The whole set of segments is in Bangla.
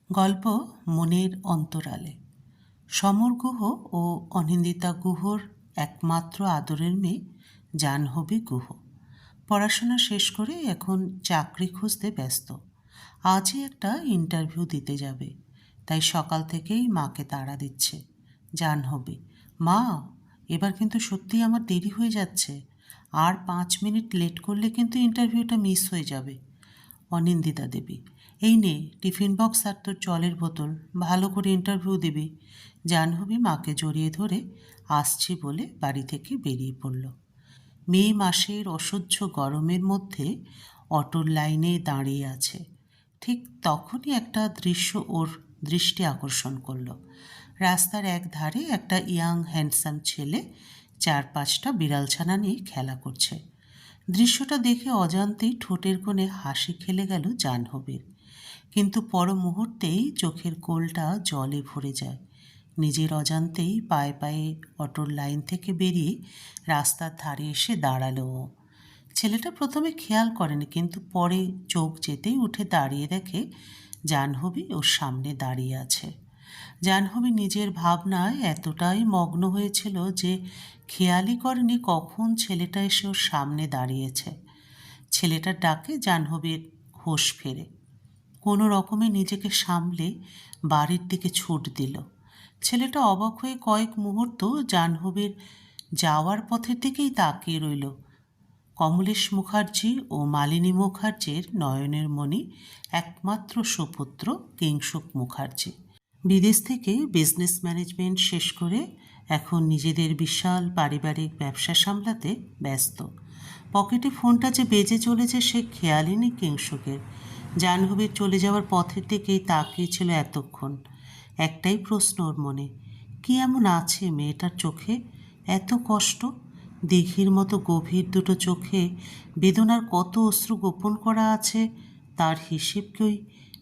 গল্প মনের অন্তরালে। সমর গুহ ও অনিন্দিতা গুহর একমাত্র আদরের মেয়ে জাহ্নবী গুহ পড়াশোনা শেষ করে এখন চাকরি খুঁজতে ব্যস্ত। আজই একটা ইন্টারভিউ দিতে যাবে, তাই সকাল থেকেই মাকে তাড়া দিচ্ছে। জাহ্নবী, মা, এবার কিন্তু সত্যিই আমার দেরি হয়ে যাচ্ছে, আর 5 মিনিট লেট করলে কিন্তু ইন্টারভিউটা মিস হয়ে যাবে। অনিন্দিতা দেবী, এই নে টিফিন বক্স আর তোর জলের বোতল, ভালো করে ইন্টারভিউ দিবি। জাহ্নবী মাকে জড়িয়ে ধরে আসছি বলে বাড়ি থেকে বেরিয়ে পড়ল। মে মাসের অসহ্য গরমের মধ্যে অটোর লাইনে দাঁড়িয়ে আছে। ঠিক তখনই একটা দৃশ্য ওর দৃষ্টি আকর্ষণ করল। রাস্তার এক ধারে একটা ইয়াং হ্যান্ডসাম ছেলে 4-5টা বিড়ালছানা নিয়ে খেলা করছে। দৃশ্যটা দেখে অজান্তেই ঠোঁটের কোণে হাসি খেলে গেল জাহ্নবীর, কিন্তু পর মুহূর্তেই চোখের কোলটা জলে ভরে যায়। নিজের অজান্তেই পায়ে পায়ে অটোর লাইন থেকে বেরিয়ে রাস্তার ধারে এসে দাঁড়ালো ও। ছেলেটা প্রথমে খেয়াল করেনি, কিন্তু পরে চোখ যেতেই উঠে দাঁড়িয়ে দেখে জাহ্নবী ওর সামনে দাঁড়িয়ে আছে। জাহ্নবী নিজের ভাবনায় এতটাই মগ্ন হয়েছিল যে খেয়ালই করেনি কখন ছেলেটা এসে ওর সামনে দাঁড়িয়েছে। ছেলেটার ডাকে জাহ্নবীর হুঁশ ফেরে। কোনো রকমে নিজেকে সামলে বাড়ির দিকে ছুট দিল। ছেলেটা অবাক হয়ে কয়েক মুহূর্ত জাহ্নবীর যাওয়ার পথের দিকেই তাকিয়ে রইল। কমলেশ মুখার্জি ও মালিনী মুখার্জির নয়নের মণি একমাত্র সুপুত্র কিংসুক মুখার্জি বিদেশ থেকে বিজনেস ম্যানেজমেন্ট শেষ করে এখন নিজেদের বিশাল পারিবারিক ব্যবসা সামলাতে ব্যস্ত। পকেটে ফোনটা যে বেজে চলেছে সে খেয়ালই নেই কিংসুকের। জাহ্নবীর চলে যাওয়ার পথের দিকেই তাকিয়েছিল এতক্ষণ। একটাই প্রশ্ন ওর মনে, কি এমন আছে মেয়েটার চোখে এত কষ্ট? দিঘির মতো গভীর দুটো চোখে বেদনার কত অশ্রু গোপন করা আছে, তার হিসেব কি ওই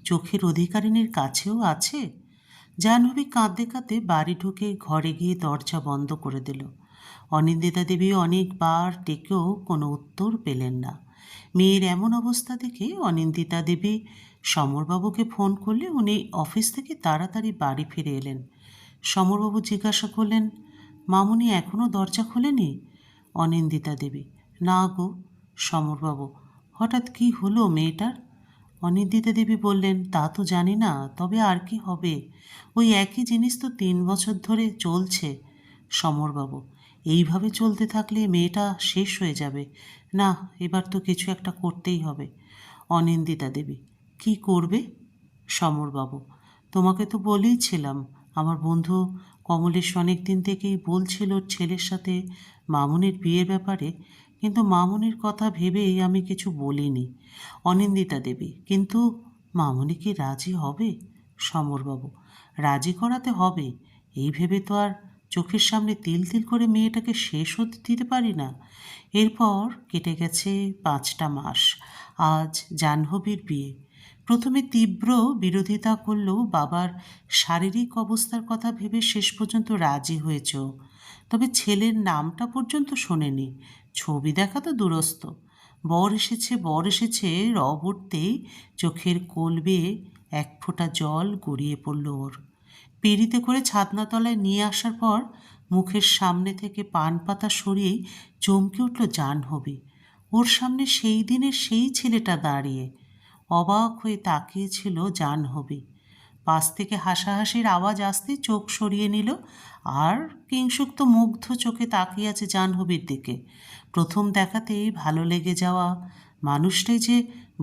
চোখের অধিকারিণীর কাছেও আছে? জাহ্নবী কাঁদতে কাঁদতে বাড়ি ঢুকে ঘরে গিয়ে দরজা বন্ধ করে দিল। অনিন্দিতা দেবী অনেকবার ডেকেও কোনো উত্তর পেলেন না। মেয়ের এমন অবস্থা দেখে অনিন্দিতা দেবী সমরবাবুকে ফোন করলে উনি অফিস থেকে তাড়াতাড়ি বাড়ি ফিরে এলেন। সমরবাবু জিজ্ঞাসা করলেন, মামুনি এখনও দরজা খোলেনি? অনিন্দিতা দেবী, না গো। সমরবাবু, হঠাৎ কি হলো মেয়েটার? অনিন্দিতা দেবী বললেন, তা তো জানি না, তবে আর কি হবে, ওই একই জিনিস তো 3 বছর ধরে চলছে। সমরবাবু, এইভাবে চলতে থাকলে মেয়েটা শেষ হয়ে যাবে। না, এবার তো কিছু একটা করতেই হবে। অনিন্দিতা দেবী, কি করবে? সমরবাবু, তোমাকে তো বলেইছিলাম, আমার বন্ধু কমলেশ অনেক দিন থেকেই বলছিল ওর ছেলের সাথে মামুনির বিয়ের ব্যাপারে, কিন্তু মামুনির কথা ভেবেই আমি কিছু বলিনি। অনিন্দিতা দেবী, কিন্তু মামুনি কি রাজি হবে? সমরবাবু, রাজি করাতে হবে, এই ভেবে তো আর চোখের সামনে তিল তিল করে মেয়েটাকে শেষ হতে দিতে পারি না। এরপর কেটে গেছে 5টা মাস। আজ জাহ্নবীর বিয়ে। প্রথমে তীব্র বিরোধিতা করলেও বাবার শারীরিক অবস্থার কথা ভেবে শেষ পর্যন্ত রাজি হয়েছ। তবে ছেলের নামটা পর্যন্ত শোনেনি, ছবি দেখা তো দূরস্থ। বর এসেছে বর এসেছে রব উঠতেই চোখের কোল বেয়ে এক ফোঁটা জল গড়িয়ে পড়ল ওর। পিঁড়িতে করে ছাদনাতলায় নিয়ে আসার পর মুখের সামনে থেকে পান পাতা সরিয়েই চমকে উঠল জাহ্নবী। ওর সামনে সেই দিনের সেই ছেলেটা দাঁড়িয়ে অবাক হয়ে তাকিয়েছিল জাহ্নবী। পাশ থেকে হাসাহাসির আওয়াজ আসতেই চোখ সরিয়ে নিল, আর কিংসুক তো মুগ্ধ চোখে তাকিয়ে আছে জাহ্নবীর দিকে। প্রথম দেখাতেই ভালো লেগে যাওয়া মানুষটাই যে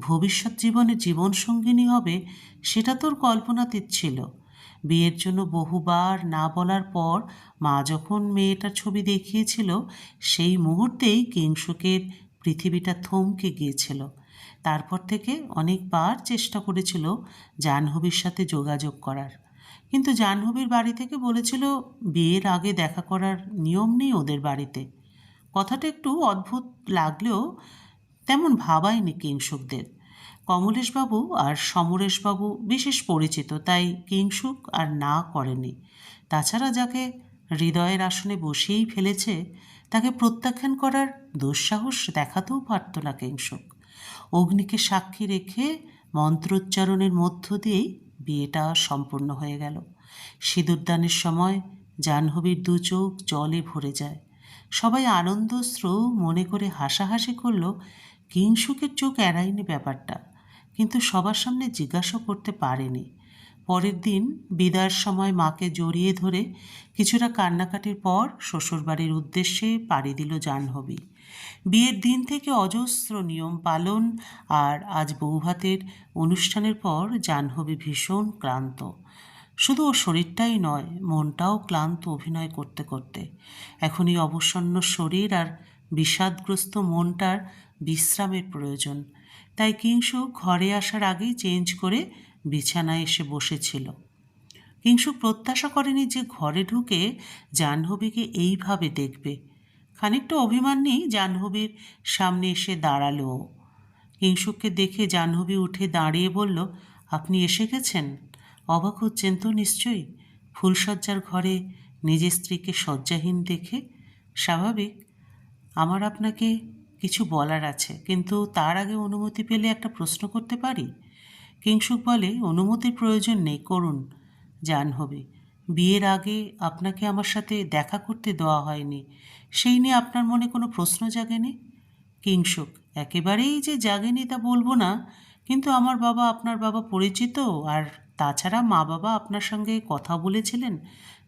ভবিষ্যৎ জীবনে জীবনসঙ্গিনী হবে সেটা তোর কল্পনাতীত ছিল। বিয়ের জন্য বহুবার না বলার পর মা যখন মেয়েটার ছবি দেখিয়েছিল সেই মুহূর্তেই কিংসুকের পৃথিবীটা থমকে গিয়েছিল। তারপর থেকে অনেকবার চেষ্টা করেছিল জাহ্নবীর সাথে যোগাযোগ করার, কিন্তু জাহ্নবীর বাড়ি থেকে বলেছিল বিয়ের আগে দেখা করার নিয়ম নেই ওদের বাড়িতে। কথাটা একটু অদ্ভুত লাগলেও তেমন ভাবায়নি কিংসুকদের। কমলেশবাবু আর সমরেশবাবু বিশেষ পরিচিত, তাই কিংসুক আর না করেনি। তাছাড়া যাকে হৃদয়ের আসনে বসিয়েই ফেলেছে তাকে প্রত্যাখ্যান করার দুঃসাহস দেখাতেও পারত না কিংসুক। অগ্নিকে সাক্ষী রেখে মন্ত্রোচ্চারণের মধ্য দিয়েই বিয়েটা সম্পূর্ণ হয়ে গেল। সিঁদুরদানের সময় জাহ্নবীর দু চোখ জলে ভরে যায়। সবাই আনন্দশ্রু মনে করে হাসাহাসি করল। কিংসুকের চোখ এড়ায়নি ব্যাপারটা, কিন্তু সবার সামনে জিজ্ঞাসা করতে পারেনি। পরের দিন বিদায়ের সময় মাকে জড়িয়ে ধরে কিছুটা কান্নাকাটির পর শ্বশুরবাড়ির উদ্দেশ্যে পাড়ি দিল জাহ্নবী। বিয়ের দিন থেকে অজস্র নিয়ম পালন, আর আজ বৌভাতের অনুষ্ঠানের পর জাহ্নবী ভীষণ ক্লান্ত। শুধু ওর শরীরটাই নয়, মনটাও ক্লান্ত অভিনয় করতে করতে। এখন এই অবসন্ন শরীর আর বিষাদগ্রস্ত মনটার বিশ্রামের প্রয়োজন। তাই কিংসুক ঘরে আসার আগেই চেঞ্জ করে বিছানায় এসে বসেছিল। কিংসুক প্রত্যাশা করেনি যে ঘরে ঢুকে জাহ্নবীকে এইভাবে দেখবে। খানিকটা অভিমান নিয়েই জাহ্নবীর সামনে এসে দাঁড়ালো। কিংসুককে দেখে জাহ্নবী উঠে দাঁড়িয়ে বলল, আপনি এসে গেছেন? অবাক হচ্ছেন তো নিশ্চয়ই ফুলশয্যার ঘরে নিজের স্ত্রীকে শয্যাহীন দেখে। স্বাভাবিক। আমার আপনাকে কিছু বলার আছে, কিন্তু তার আগে অনুমতি পেলে একটা প্রশ্ন করতে পারি? কিংসুক বলে, অনুমতির প্রয়োজন নেই, করুন। জাহ্নবী, বিয়ের আগে আপনাকে আমার সাথে দেখা করতে দেওয়া হয়নি, সেই নিয়ে আপনার মনে কোনো প্রশ্ন জাগেনি? কিংসুক, একেবারেই যে জাগেনি তা বলবো না, কিন্তু আমার বাবা আপনার বাবা পরিচিত, আর তাছাড়া মা বাবা আপনার সঙ্গে কথা বলেছিলেন।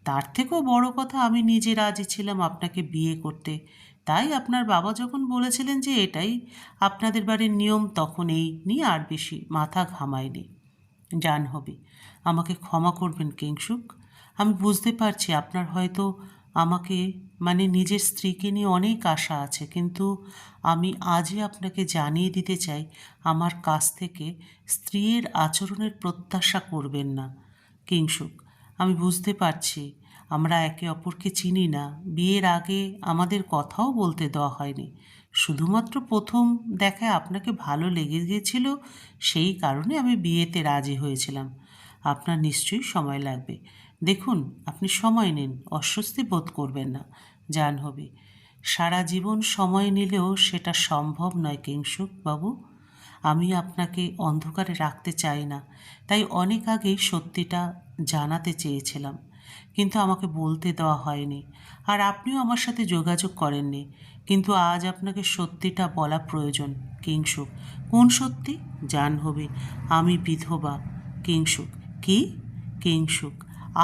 তার থেকেও বড় কথা, আমি নিজে রাজি ছিলাম আপনাকে বিয়ে করতে। তাই আপনার বাবা যখন বলেছিলেন যে এটাই আপনাদের বাড়ির নিয়ম, তখন এই নিয়ে আর বেশি মাথা ঘামায়নি। জাহ্নবী, আমাকে ক্ষমা করবেন কিংসুক। আমি বুঝতে পারছি আপনার হয়তো আমাকে মানে নিজের স্ত্রীকে নিয়ে অনেক আশা আছে, কিন্তু আমি আজই আপনাকে জানিয়ে দিতে চাই, আমার কাছ থেকে স্ত্রীর আচরণের প্রত্যাশা করবেন না। কিংসুক, আমি বুঝতে পারছি আমরা একে অপরকে চিনি না, বিয়ের আগে আমাদের কথাও বলতে দেওয়া হয়নি। শুধুমাত্র প্রথম দেখায় আপনাকে ভালো লেগে গিয়েছিল, সেই কারণে আমি বিয়েতে রাজি হয়েছিলাম। আপনার নিশ্চয়ই সময় লাগবে। দেখুন, আপনি সময় নিন, অস্বস্তি বোধ করবেন না। জাহ্নবী, সারা জীবন সময় নিলেও সেটা সম্ভব নয় কিংসুক বাবু। আমি আপনাকে অন্ধকারে রাখতে চাই না, তাই অনেক আগেই সত্যিটা জানাতে চেয়েছিলাম, কিন্তু আমাকে বলতে দেওয়া হয়নি, আর আপনিও আমার সাথে যোগাযোগ করেননি। কিন্তু আজ আপনাকে সত্যিটা বলা প্রয়োজন। কিংসুক, কোন সত্যি? জাহ্নবী, আমি বিধবা। কিংসুক, কি? কিংসুক,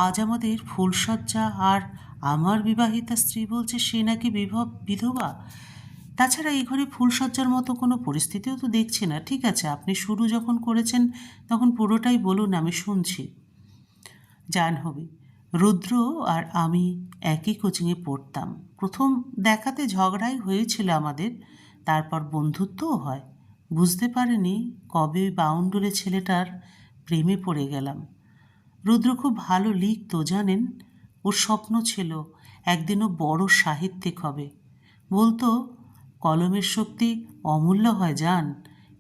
আজ আমাদের ফুলশয্যা, আর আমার বিবাহিতা স্ত্রী বলছে সে নাকি বিধবা। তাছাড়া এই ঘরে ফুলশয্যার মতো কোনো পরিস্থিতিও তো দেখছি না। ঠিক আছে, আপনি শুরু যখন করেছেন তখন পুরোটাই বলুন, আমি শুনছি। জাহ্নবী, রুদ্র আর আমি একই কোচিংয়ে পড়তাম। প্রথম দেখাতে ঝগড়াই হয়েছিল আমাদের, তারপর বন্ধুত্বও হয়। বুঝতে পারিনি কবে বাউন্ডুলে ছেলেটার প্রেমে পড়ে গেলাম। রুদ্র খুব ভালো লিখতো জানেন, ওর স্বপ্ন ছিল একদিনও বড় সাহিত্যিক হবে। বলতো, কলমের শক্তি অমূল্য হয় জান,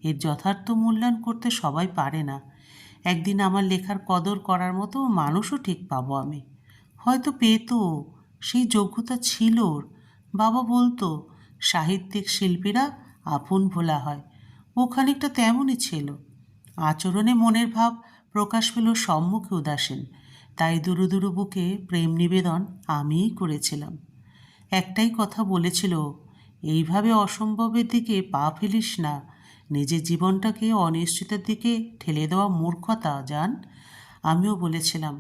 এর যথার্থ মূল্যায়ন করতে সবাই পারে না। একদিন আমার লেখার কদর করার মতো মানুষও ঠিক পাবো আমি। হয়তো পেতো, সেই যোগ্যতা ছিল ওর। বাবা বলতো, সাহিত্যিক শিল্পীরা আপন ভোলা হয়। ও খানিকটা তেমনই ছিল। আচরণে মনের ভাব প্রকাশ পেল, সম্মুখে উদাসীন। তাই দুরু দুরু বুকে প্রেম নিবেদন আমিই করেছিলাম। একটাই কথা বলেছিল, এইভাবে অসম্ভবের দিকে পা ফেলিস না, নিজের জীবনটাকে অনিশ্চিতের দিকে ঠেলে দেওয়া মূর্খতা জান। আমিও বলেছিলাম,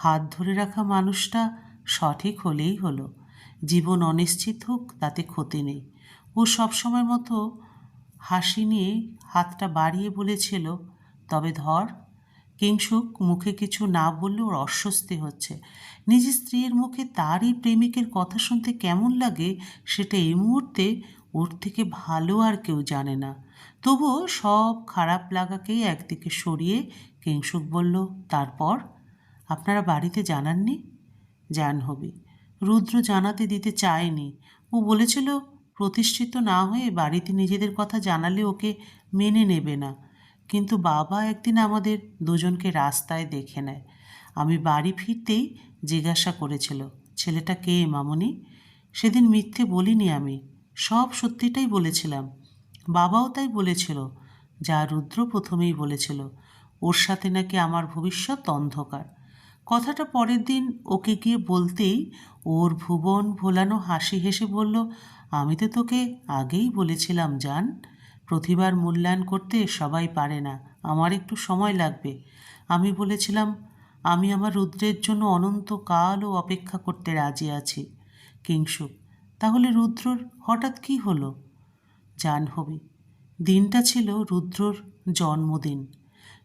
হাত ধরে রাখা মানুষটা সঠিক হলেই হলো, জীবন অনিশ্চিত হোক তাতে ক্ষতি নেই। ও সবসময় মতো হাসি নিয়ে হাতটা বাড়িয়ে বলেছিল, তবে ধর। কিংসুক মুখে কিছু না বললে ওর অস্বস্তি হচ্ছে। নিজের স্ত্রীর মুখে তারই প্রেমিকের কথা শুনতে কেমন লাগে সেটা এই মুহূর্তে ওর থেকে ভালো আর কেউ জানে না। তবুও সব খারাপ লাগাকেই একদিকে সরিয়ে কিংসুক বলল, তারপর আপনারা বাড়িতে জানাননি? জাহ্নবী, রুদ্র জানাতে দিতে চায়নি। ও বলেছিল প্রতিষ্ঠিত না হয়ে বাড়িতে নিজেদের কথা জানালে ওকে মেনে নেবে না। কিন্তু বাবা একদিন আমাদের দুজনকে রাস্তায় দেখে নেয়। আমি বাড়ি ফিরতেই জিজ্ঞাসা করেছিল, ছেলেটা কে মামনি? সেদিন মিথ্যে বলিনি আমি, সব সত্যিটাই বলেছিলাম। বাবাও তাই বলেছিল, যা রুদ্র প্রথমেই বলেছিল। ওর সাথে নাকি আমার ভবিষ্যৎ অন্ধকার। কথাটা পরের দিন ওকে গিয়ে বলতেই ওর ভুবন ভোলানো হাসি হেসে বলল, আমি তো তোকে আগেই বলেছিলাম জান, প্রতিবার মূল্যায়ন করতে সবাই পারে না, আমার একটু সময় লাগবে। আমি বলেছিলাম আমি আমার রুদ্রের জন্য অনন্তকালও অপেক্ষা করতে রাজি আছি। কিংশুক, তাহলে রুদ্রর হঠাৎ কি হলো? জাহ্নবী, দিনটা ছিল রুদ্রর জন্মদিন।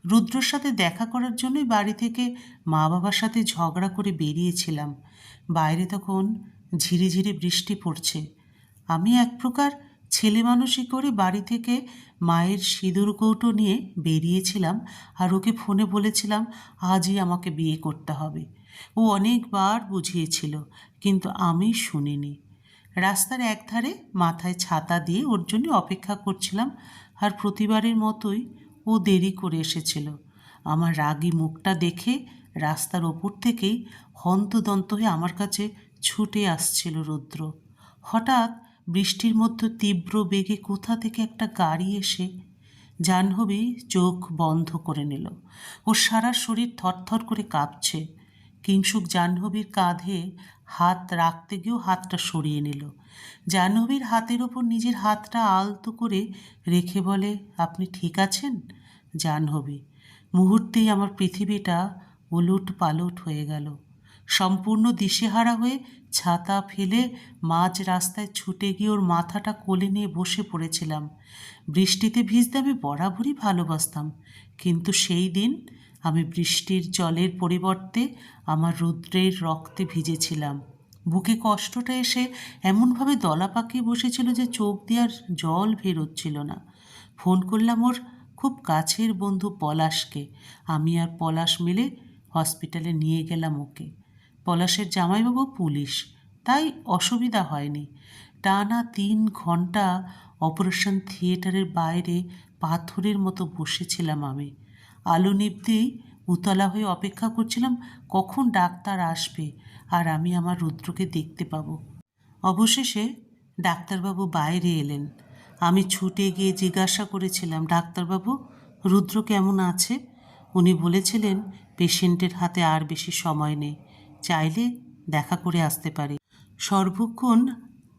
রুদ্রর সাথে দেখা করার জন্যই বাড়ি থেকে মা বাবার সাথে ঝগড়া করে বেরিয়েছিলাম। বাইরে তখন ঝিরিঝিরি বৃষ্টি পড়ছে। আমি এক প্রকার ছেলে মানুষই করে বাড়ি থেকে মায়ের সিঁদুর কৌটো নিয়ে বেরিয়েছিলাম, আর ওকে ফোনে বলেছিলাম আজই আমাকে বিয়ে করতে হবে। ও অনেকবার বুঝিয়েছিল, কিন্তু আমি শুনিনি। রাস্তার একধারে মাথায় ছাতা দিয়ে ওর জন্য অপেক্ষা করছিলাম, আর প্রতিবারের মতোই ও দেরি করে এসেছিল। আমার রাগী মুখটা দেখে রাস্তার ওপর থেকেই হন্তদন্ত হয়ে আমার কাছে ছুটে আসছিল রুদ্র। হঠাৎ বৃষ্টির মধ্যে তীব্র বেগে কোথা থেকে একটা গাড়ি এসে জাহ্নবী চোখ বন্ধ করে নিল। ওর সারা শরীর থরথর করে কাঁপছে। কিংশুক জাহ্নবীর কাঁধে হাত রাখতে গিয়েও হাতটা সরিয়ে নিল। জাহ্নবীর হাতের ওপর নিজের হাতটা আলতো করে রেখে বলে, আপনি ঠিক আছেন? জাহ্নবী, মুহূর্তেই আমার পৃথিবীটা উলুট পালট হয়ে গেল। সম্পূর্ণ দিশেহারা হয়ে ছাতা ফেলে মাঝ রাস্তায় ছুটে গিয়ে ওর মাথাটা কোলে নিয়ে বসে পড়েছিলাম। বৃষ্টিতে ভিজতে আমি বরাবরই ভালোবাসতাম, কিন্তু সেই দিন আমি বৃষ্টির জলের পরিবর্তে আমার রুদ্রের রক্তে ভিজেছিলাম। বুকে কষ্টটা এসে এমনভাবে দলা পাকিয়ে বসেছিল যে চোখ দিয়ে আর জল বেরোচ্ছিল না। ফোন করলাম ওর খুব কাছের বন্ধু পলাশকে। আমি আর পলাশ মিলে হসপিটালে নিয়ে গেলাম ওকে। পলাশের জামাইবাবু পুলিশ, তাই অসুবিধা হয়নি। টানা 3 ঘন্টা অপারেশন থিয়েটারের বাইরে পাথরের মতো বসেছিলাম আমি। আলো নিভতেই উতলা হয়ে অপেক্ষা করছিলাম কখন ডাক্তার আসবে আর আমি আমার রুদ্রকে দেখতে পাবো। অবশেষে ডাক্তারবাবু বাইরে এলেন। আমি ছুটে গিয়ে জিজ্ঞাসা করেছিলাম, ডাক্তারবাবু, রুদ্র কেমন আছে? উনি বলেছিলেন পেশেন্টের হাতে আর বেশি সময় নেই, চাইলে দেখা করে আসতে পারি। সর্বক্ষণ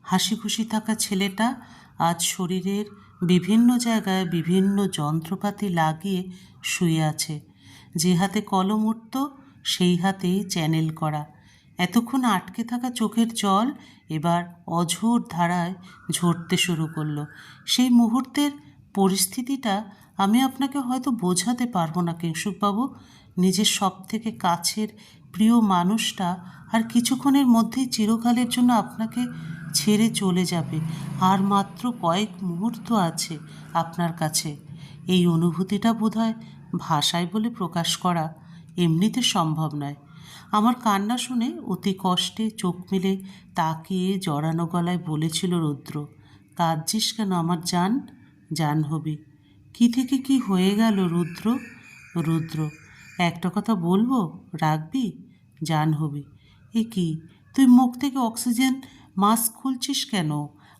হাসি খুশি থাকা ছেলেটা আজ শরীরের বিভিন্ন জায়গায় বিভিন্ন যন্ত্রপাতি লাগিয়ে শুয়ে আছে। যে হাতে কলম উঠত সেই হাতেই চ্যানেল করা। এতক্ষণ আটকে থাকা চোখের জল এবার অঝোর ধারায় ঝরতে শুরু করলো। সেই মুহূর্তের পরিস্থিতিটা আমি আপনাকে হয়তো বোঝাতে পারবো না কিংশুকবাবু। নিজের সব থেকে কাছের প্রিয় মানুষটা আর কিছুক্ষণের মধ্যেই চিরকালের জন্য আপনাকে ছেড়ে চলে যাবে। আর মাত্র কয়েক মুহূর্ত আছে আপনার কাছে। এই অনুভূতিটা বোধহয় ভাষায় বলে প্রকাশ করা এমনিতে সম্ভব নয়। আমার কান্না শুনে অতি কষ্টে চোখ মেলে তাকিয়ে জড়ানো গলায় বলেছিল রুদ্র, কাঁদছিস কেন আমার জান? জাহ্নবী, কি থেকে কি হয়ে গেল রুদ্র? রুদ্র, একটা কথা বলবো, রাখবি? জাহ্নবী, এ কি, তুই মুখ থেকে অক্সিজেন মাস্ক খুলছিস কেন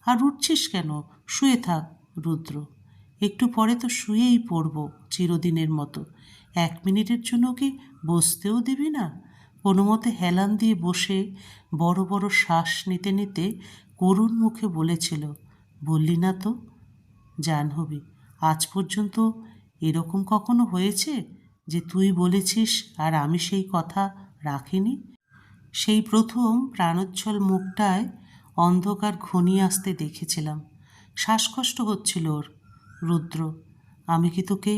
আর উঠছিস কেন? শুয়ে থাক। রুদ্র, একটু পরে তো শুয়েই পড়ব চিরদিনের মতো। 1 মিনিটের জন্য কি বসতেও দিবি না? কোনো মতে হেলান দিয়ে বসে বড় বড় শ্বাস নিতে নিতে করুণ মুখে বলেছিল, বললি না তো? জাহ্নবী, আজ পর্যন্ত এরকম কখনো হয়েছে যে তুই বলেছিস আর আমি সেই কথা রাখিনি? সেই প্রথম প্রাণোচ্ছল মুখটায় অন্ধকার ঘনিয়ে আসতে দেখেছিলাম। শ্বাসকষ্ট হচ্ছিল ওর। রুদ্র, আমি কি তোকে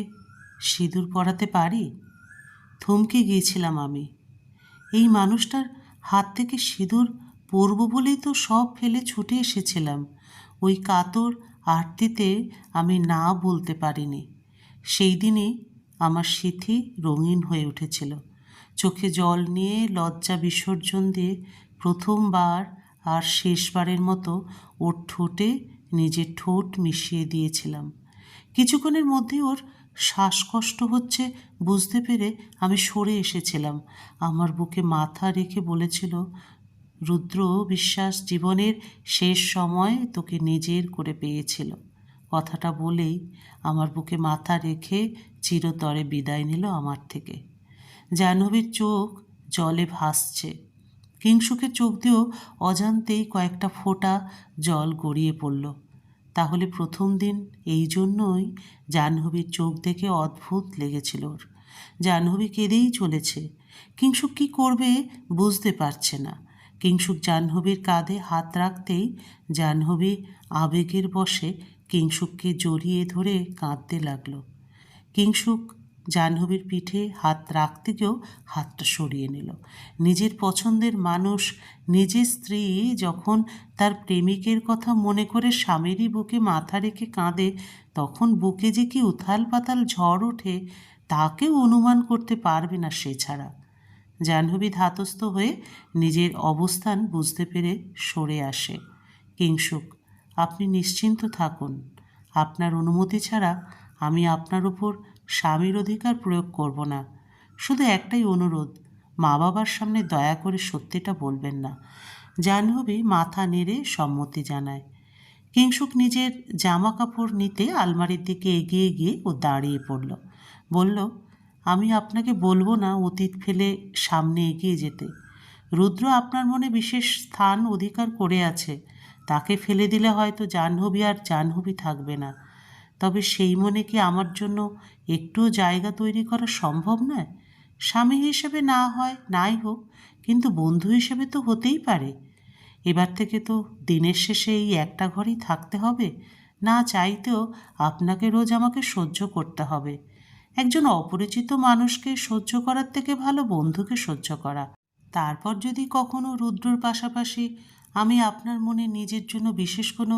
সিঁদুর পরাতে পারি? থমকে গিয়েছিলাম আমি। এই মানুষটার হাত থেকে সিঁদুর পরব বলেই তো সব ফেলে ছুটে এসেছিলাম। ওই কাতর আরতিতে আমি না বলতে পারিনি। সেই দিনই আমার সিথি রঙিন হয়ে উঠেছিল। চোখে জল নিয়ে লজ্জা বিসর্জন দিয়ে প্রথমবার আর শেষবারের মতো ওর ঠোঁটে নিজের ঠোঁট মিশিয়ে দিয়েছিলাম। কিছুক্ষণের মধ্যেই ওর শ্বাসকষ্ট হচ্ছে বুঝতে পেরে আমি সরে এসেছিলাম। আমার বুকে মাথা রেখে বলেছিল, রুদ্র বিশ্বাস জীবনের শেষ সময় তোকে নিজের করে পেয়েছিল। কথাটা বলেই আমার বুকে মাথা রেখে চিরতরে বিদায় নিল আমার থেকে। জাহ্নবীর চোখ জলে ভাসছে। কিংসুকের চোখ দিয়েও অজান্তেই কয়েকটা ফোঁটা জল গড়িয়ে পড়ল। তাহলে প্রথম দিন এই জন্যই জাহ্নবীর চোখ দেখে অদ্ভুত লেগেছিল ওর। জাহ্নবী কেঁদেই চলেছে। কিংসুক কী করবে বুঝতে পারছে না। কিংসুক জাহ্নবীর কাঁধে হাত রাখতেই জাহ্নবী আবেগের বশে কিংসুককে জড়িয়ে ধরে কাঁদতে লাগল। কিংসুক জাহ্নবীর পিঠে হাত রাখতে গিয়েও হাতটা সরিয়ে নিল। নিজের পছন্দের মানুষ, নিজের স্ত্রী যখন তার প্রেমিকের কথা মনে করে স্বামীরই বুকে মাথা রেখে কাঁদে, তখন বুকে যে কি উথাল পাতাল ঝড় ওঠে তা কেউ অনুমান করতে পারবে না সে ছাড়া। জাহ্নবী ধাতস্থ হয়ে নিজের অবস্থান বুঝতে পেরে সরে আসে। কিংসুক, আপনি নিশ্চিন্ত থাকুন। আপনার অনুমতি ছাড়া আমি আপনার উপর স্বামীর অধিকার প্রয়োগ করব না। শুধু একটাই অনুরোধ, মা বাবার সামনে দয়া করে সত্যিটা বলবেন না। জাহ্নবী মাথা নেড়ে সম্মতি জানায়। কিংসুক নিজের জামা কাপড় নিতে আলমারির দিকে এগিয়ে গিয়ে ও দাঁড়িয়ে পড়ল। বলল, আমি আপনাকে বলবো না অতীত ফেলে সামনে এগিয়ে যেতে। রুদ্র আপনার মনে বিশেষ স্থান অধিকার করে আছে। তাকে ফেলে দিলে হয়তো জাহ্নবী আর জাহ্নবী থাকবে না। তবে সেই মনে কি আমার জন্য একটুও জায়গা তৈরি করা সম্ভব নয়? স্বামী হিসেবে না হয় নাই হোক, কিন্তু বন্ধু হিসেবে তো হতেই পারে। এবার থেকে তো দিনের শেষে এই একটা ঘরেই থাকতে হবে। না চাইতেও আপনাকে রোজ আমাকে সহ্য করতে হবে। একজন অপরিচিত মানুষকে সহ্য করার থেকে ভালো বন্ধুকে সহ্য করা। তারপর যদি কখনো রুদ্রর পাশাপাশি আমি আপনার মনে নিজের জন্য বিশেষ কোনো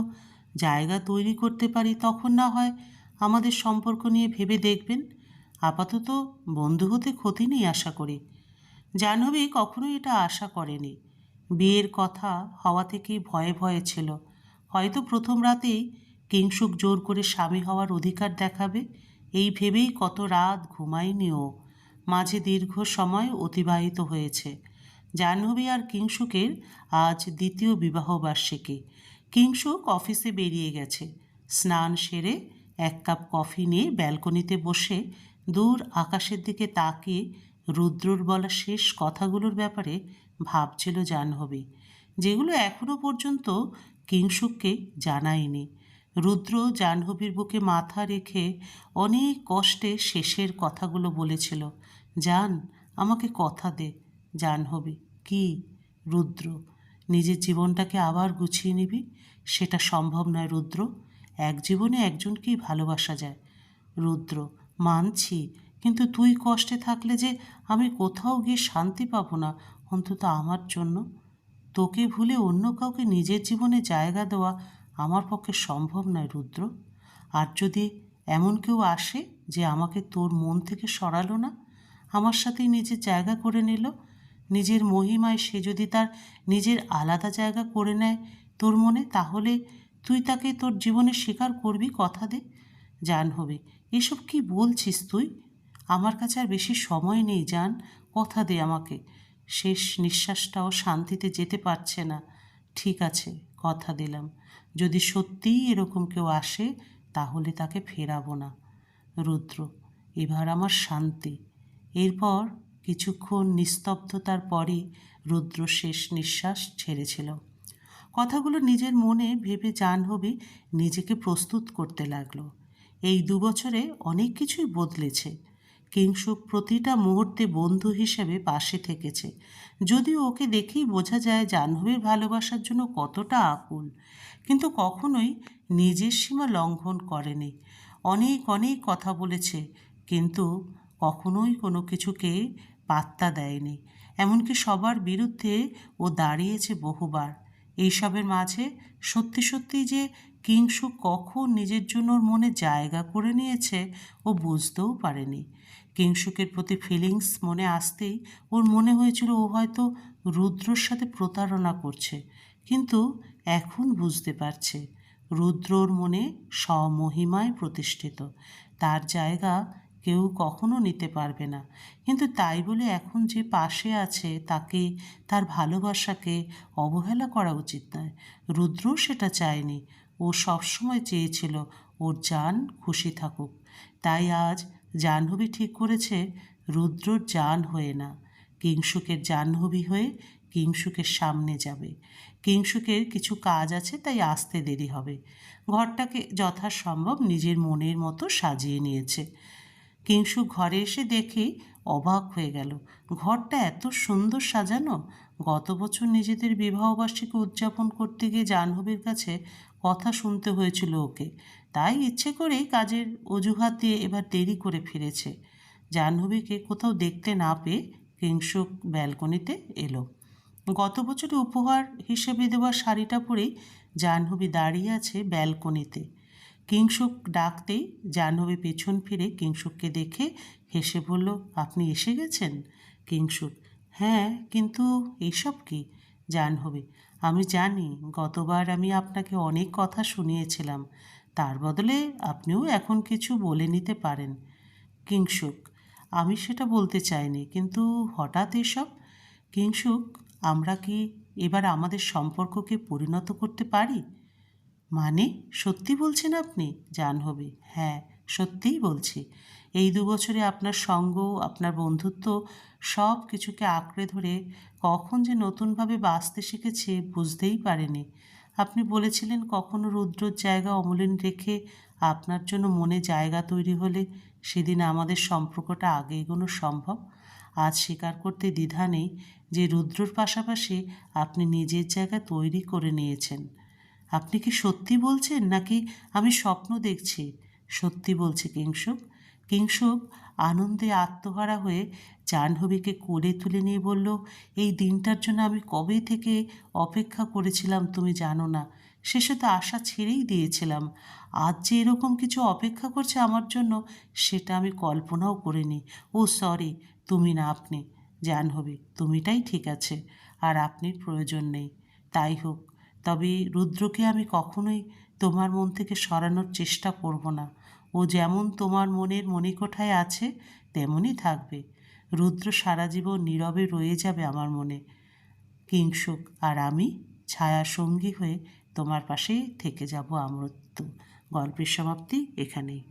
জায়গা তৈরি করতে পারি, তখন না হয় আমাদের সম্পর্ক নিয়ে ভেবে দেখবেন। আপাতত বন্ধু হতে ক্ষতি নেই আশা করি। জাহ্নবী কখনোই এটা আশা করেনি। বিয়ের কথা হওয়া থেকেই ভয়ে ভয়ে ছিল। হয়তো প্রথম রাতেই কিংসুক জোর করে স্বামী হওয়ার অধিকার দেখাবে, এই ভেবেই কত রাত ঘুমায়নি ও। মাঝে দীর্ঘ সময় অতিবাহিত হয়েছে। জাহ্নবী আর কিংসুকের আজ দ্বিতীয় বিবাহবার্ষিকী। কিংসুক অফিসে বেরিয়ে গেছে। স্নান সেরে এক কাপ কফি নিয়ে ব্যালকনিতে বসে দূর আকাশের দিকে তাকিয়ে রুদ্রর বলা শেষ কথাগুলোর ব্যাপারে ভাবছিল জাহ্নবী, যেগুলো এখনো পর্যন্ত কিংসুককে জানায়নি। রুদ্র জাহ্নবীর বুকে মাথা রেখে অনেক কষ্টে শেষের কথাগুলো বলেছিল। জান, আমাকে কথা দে। জাহ্নবী, কি? রুদ্র, নিজের জীবনটাকে আবার গুছিয়ে নিবি? সেটা সম্ভব নয় রুদ্র। এক জীবনে একজনকেই ভালোবাসা যায়। রুদ্র, মানছি, কিন্তু তুই কষ্টে থাকলে যে আমি কোথাও গিয়ে শান্তি পাবো না, অন্তত আমার জন্য। তোকে ভুলে অন্য কাউকে নিজের জীবনে জায়গা দেওয়া আমার পক্ষে সম্ভব নয় রুদ্র। আর যদি এমন কেউ আসে যে আমাকে তোর মন থেকে সরালো না, আমার সাথেই নিজের জায়গা করে নিল, নিজের মহিমায় সে যদি তার নিজের আলাদা জায়গা করে নেয় তোর মনে, তাহলে তুই তাকে তোর জীবনে স্বীকার করবি? কথা দে। জাহ্নবী, এসব কি বলছিস তুই? আমার কাছে আর বেশি সময় নেই জান, কথা দে আমাকে। শেষ নিঃশ্বাসটাও শান্তিতে যেতে পারছে না। ঠিক আছে, কথা দিলাম। যদি সত্যিই এরকম কেউ আসে তাহলে তাকে ফেরাবো না। রুদ্র, এবার আমার শান্তি। এরপর কিছুক্ষণ নিস্তব্ধতার পরই রুদ্র শেষ নিঃশ্বাস ছেড়েছিল। কথাগুলো নিজের মনে ভেবে জাহ্নবী নিজেকে প্রস্তুত করতে লাগলো। এই 2 বছরে অনেক কিছুই বদলেছে। কিংসুক প্রতিটা মুহূর্তে বন্ধু হিসেবে পাশে থেকেছে। যদিও ওকে দেখেই বোঝা যায় জাহ্নবীর ভালোবাসার জন্য কতটা আকুল, কিন্তু কখনোই নিজের সীমা লঙ্ঘন করেনি। অনেক অনেক কথা বলেছে, কিন্তু কখনোই কোনো কিছুকে পাত্তা দেয়নি। এমনকি সবার বিরুদ্ধে ও দাঁড়িয়েছে বহুবার। এইসবের মাঝে সত্যি সত্যি যে কিংসুক কখন নিজের জন্য ওর মনে জায়গা করে নিয়েছে ও বুঝতেও পারেনি। কিংসুকের প্রতি ফিলিংস মনে আসতেই ওর মনে হয়েছিল ও হয়তো রুদ্রর সাথে প্রতারণা করছে, কিন্তু এখন বুঝতে পারছে রুদ্রর মনে স্বমহিমায় প্রতিষ্ঠিত। তার জায়গা কেউ কখনো নিতে পারবে না। কিন্তু তাই বলে এখন যে পাশে আছে তাকে, তার ভালোবাসাকে অবহেলা করা উচিত নয়। রুদ্র সেটা চায়নি। ও সবসময় চেয়েছিল ওর জান খুশি থাকুক। তাই আজ জাহ্নবী ঠিক করেছে রুদ্রর জান হয়ে না, কিংসুকের জাহ্নবী হয়ে কিংসুকের সামনে যাবে। কিংসুকের কিছু কাজ আছে, তাই আসতে দেরি হবে। ঘরটাকে যথাসম্ভব নিজের মনের মতো সাজিয়ে নিয়েছে। কিংসুক ঘরে এসে দেখেই অবাক হয়ে গেল, ঘরটা এত সুন্দর সাজানো। গত বছর নিজেদের বিবাহবার্ষিকী উদযাপন করতে গিয়ে জাহ্নবীর কাছে কথা শুনতে হয়েছিল ওকে, তাই ইচ্ছে করেই কাজের অজুহাত দিয়ে এবার দেরি করে ফিরেছে। জাহ্নবীকে কোথাও দেখতে না পেয়ে কিংসুক ব্যালকনিতে এলো। গত বছরে উপহার হিসেবে দেওয়া শাড়িটা পরেই জাহ্নবী দাঁড়িয়ে আছে ব্যালকনিতে। কিংসুক ডাকতেই জাহ্নবী পেছন ফিরে কিংসুককে দেখে হেসে বলল, আপনি এসে গেছেন? কিংসুক, হ্যাঁ, কিন্তু এইসব কি? জাহ্নবী, আমি জানি গতবার আমি আপনাকে অনেক কথা শুনিয়েছিলাম, তার বদলে আপনিও এখন কিছু বলে নিতে পারেন। কিংসুক, আমি সেটা বলতে চাইনি, কিন্তু হঠাৎ এসব। কিংসুক, আমরা কি এবার আমাদের সম্পর্ককে পরিণত করতে পারি? মানে, সত্যি বলছেন আপনি? জাহ্নবী, হ্যাঁ, সত্যিই বলছি। এই 2 বছরে আপনার সঙ্গ, আপনার বন্ধুত্ব, সব কিছুকে আঁকড়ে ধরে কখন যে নতুনভাবে বাঁচতে শিখেছে বুঝতেই পারেনি। আপনি বলেছিলেন কখনো রুদ্রর জায়গা অমলিন রেখে আপনার জন্য মনে জায়গা তৈরি হলে সেদিন আমাদের সম্পর্কটা আগে এগোনো সম্ভব। আজ স্বীকার করতে দ্বিধা নেই যে রুদ্রর পাশাপাশি আপনি নিজের জায়গা তৈরি করে নিয়েছেন। আপনি কি সত্যি বলছেন নাকি আমি স্বপ্ন দেখছি? সত্যি বলছি কিংসুক। কিংসুক আনন্দে আত্মহারা হয়ে জাহ্নবীকে কোলে তুলে নিয়ে বলল, এই দিনটার জন্য আমি কবে থেকে অপেক্ষা করেছিলাম তুমি জানো না। শেষে তো আশা ছেড়েই দিয়েছিলাম। আজ যে এরকম কিছু অপেক্ষা করছে আমার জন্য, সেটা আমি কল্পনাও করিনি। ও সরি, তুমি না আপনি। জাহ্নবী, তুমিটাই ঠিক আছে, আর আপনির প্রয়োজন নেই। তাই হোক, তবে রুদ্রকে আমি কখনোই তোমার মন থেকে সরানোর চেষ্টা করব না। ও যেমন তোমার মনের মণিকোঠায় আছে তেমনই থাকবে। রুদ্র সারা জীবন নীরবে রয়ে যাবে আমার মনে। কিংসুক আর আমি ছায়া সঙ্গী হয়ে তোমার পাশে থেকে যাব আমৃত্যু। গল্পের সমাপ্তি এখানেই।